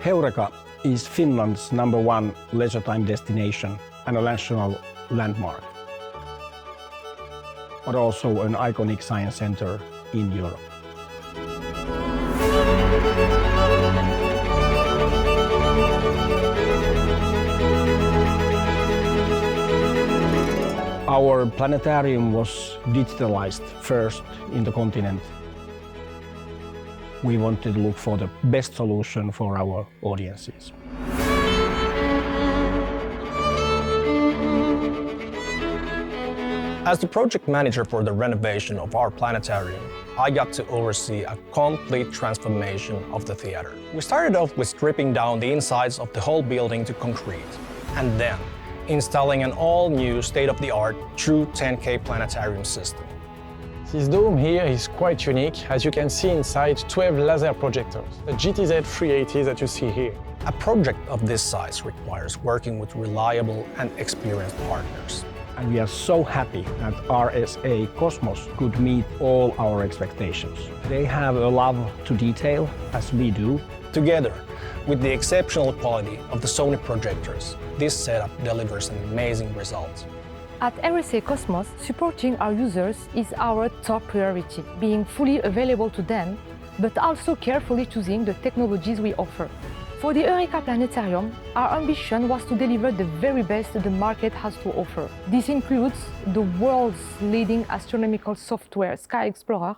Heureka is Finland's #1 leisure time destination and a national landmark, but also an iconic science center in Europe. Our planetarium was digitalized first in the continent. We wanted to look for the best solution for our audiences. As the project manager for the renovation of our planetarium, I got to oversee a complete transformation of the theater. We started off with stripping down the insides of the whole building to concrete, and then installing an all-new state-of-the-art true 10K planetarium system. This dome here is quite unique, as you can see inside 12 laser projectors, the GTZ380 that you see here. A project of this size requires working with reliable and experienced partners. And we are so happy that RSA Cosmos could meet all our expectations. They have a love to detail, as we do. Together, with the exceptional quality of the Sony projectors, this setup delivers an amazing result. At RSA Cosmos, supporting our users is our top priority, being fully available to them, but also carefully choosing the technologies we offer. For the Heureka Planetarium, our ambition was to deliver the very best the market has to offer. This includes the world's leading astronomical software, Sky Explorer,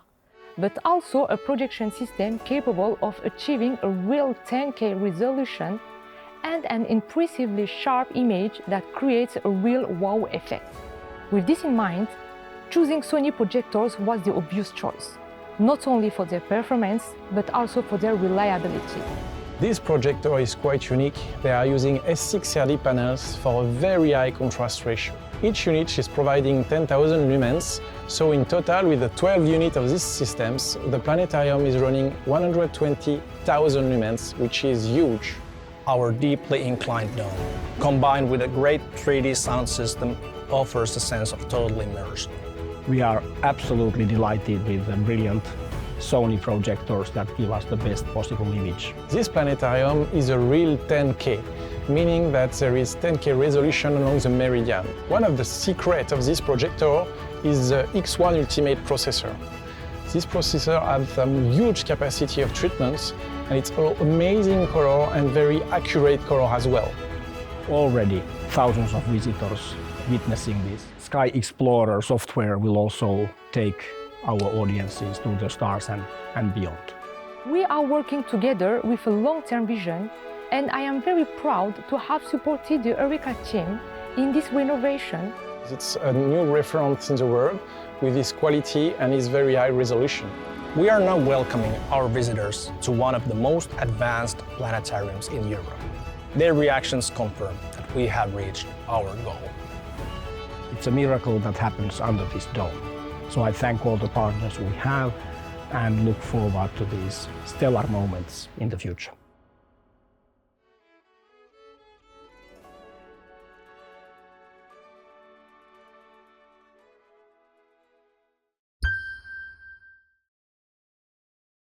but also a projection system capable of achieving a real 10K resolution and an impressively sharp image that creates a real wow effect. With this in mind, choosing Sony projectors was the obvious choice, not only for their performance, but also for their reliability. This projector is quite unique. They are using S6RD panels for a very high contrast ratio. Each unit is providing 10,000 lumens, so in total, with the 12 units of these systems, the planetarium is running 120,000 lumens, which is huge. Our deeply inclined dome, combined with a great 3D sound system, offers a sense of total immersion. We are absolutely delighted with the brilliant Sony projectors that give us the best possible image. This planetarium is a real 10K, meaning that there is 10K resolution along the meridian. One of the secrets of this projector is the X1 Ultimate processor. This processor has some huge capacity of treatments, and it's amazing color and very accurate color as well. Already thousands of visitors witnessing this. Sky Explorer software will also take our audiences to the stars and beyond. We are working together with a long-term vision, and I am very proud to have supported the Heureka team in this renovation. It's a new reference in the world with this quality and its very high resolution. We are now welcoming our visitors to one of the most advanced planetariums in Europe. Their reactions confirm that we have reached our goal. It's a miracle that happens under this dome. So I thank all the partners we have and look forward to these stellar moments in the future.